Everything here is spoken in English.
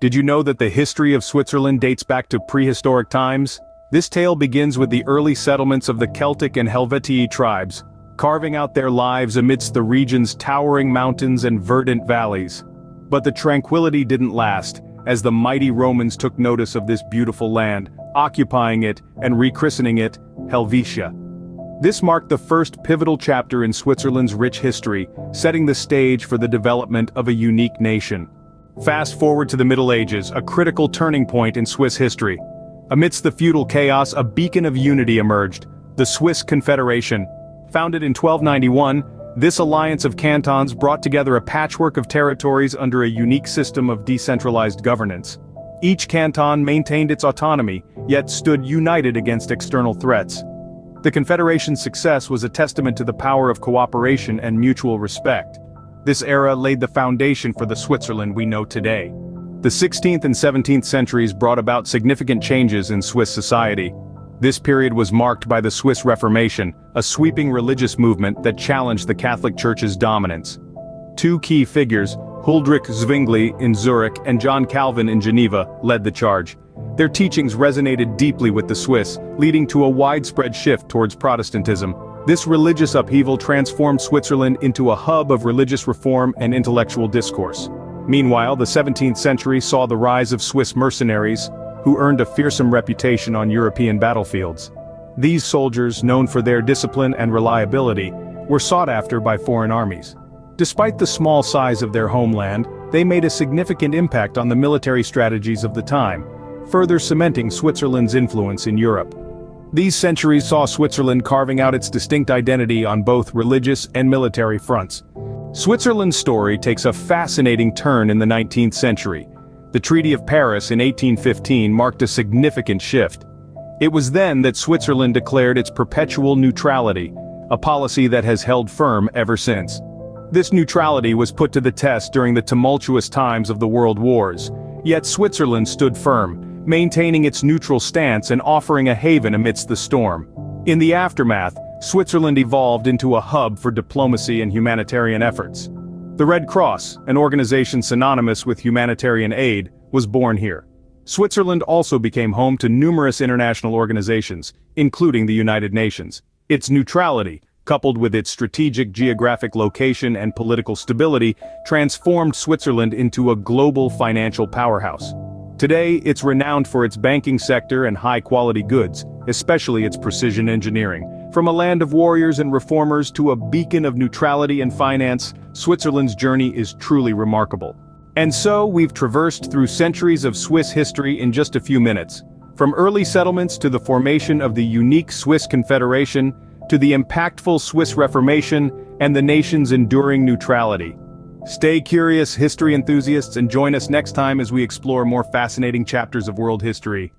Did you know that the history of Switzerland dates back to prehistoric times? This tale begins with the early settlements of the Celtic and Helvetii tribes, carving out their lives amidst the region's towering mountains and verdant valleys. But the tranquility didn't last, as the mighty Romans took notice of this beautiful land, occupying it and rechristening it Helvetia. This marked the first pivotal chapter in Switzerland's rich history, setting the stage for the development of a unique nation. Fast forward to the Middle Ages, a critical turning point in Swiss history. Amidst the feudal chaos, a beacon of unity emerged, the Swiss Confederation. Founded in 1291, this alliance of cantons brought together a patchwork of territories under a unique system of decentralized governance. Each canton maintained its autonomy, yet stood united against external threats. The Confederation's success was a testament to the power of cooperation and mutual respect. This era laid the foundation for the Switzerland we know today. The 16th and 17th centuries brought about significant changes in Swiss society. This period was marked by the Swiss Reformation, a sweeping religious movement that challenged the Catholic Church's dominance. Two key figures, Huldrych Zwingli in Zurich and John Calvin in Geneva, led the charge. Their teachings resonated deeply with the Swiss, leading to a widespread shift towards Protestantism. This religious upheaval transformed Switzerland into a hub of religious reform and intellectual discourse. Meanwhile, the 17th century saw the rise of Swiss mercenaries, who earned a fearsome reputation on European battlefields. These soldiers, known for their discipline and reliability, were sought after by foreign armies. Despite the small size of their homeland, they made a significant impact on the military strategies of the time, further cementing Switzerland's influence in Europe. These centuries saw Switzerland carving out its distinct identity on both religious and military fronts. Switzerland's story takes a fascinating turn in the 19th century. The Treaty of Paris in 1815 marked a significant shift. It was then that Switzerland declared its perpetual neutrality, a policy that has held firm ever since. This neutrality was put to the test during the tumultuous times of the World Wars, yet Switzerland stood firm, maintaining its neutral stance and offering a haven amidst the storm. In the aftermath, Switzerland evolved into a hub for diplomacy and humanitarian efforts. The Red Cross, an organization synonymous with humanitarian aid, was born here. Switzerland also became home to numerous international organizations, including the United Nations. Its neutrality, coupled with its strategic geographic location and political stability, transformed Switzerland into a global financial powerhouse. Today, it's renowned for its banking sector and high-quality goods, especially its precision engineering. From a land of warriors and reformers to a beacon of neutrality and finance, Switzerland's journey is truly remarkable. And so, we've traversed through centuries of Swiss history in just a few minutes. From early settlements to the formation of the unique Swiss Confederation, to the impactful Swiss Reformation, and the nation's enduring neutrality. Stay curious, history enthusiasts, and join us next time as we explore more fascinating chapters of world history.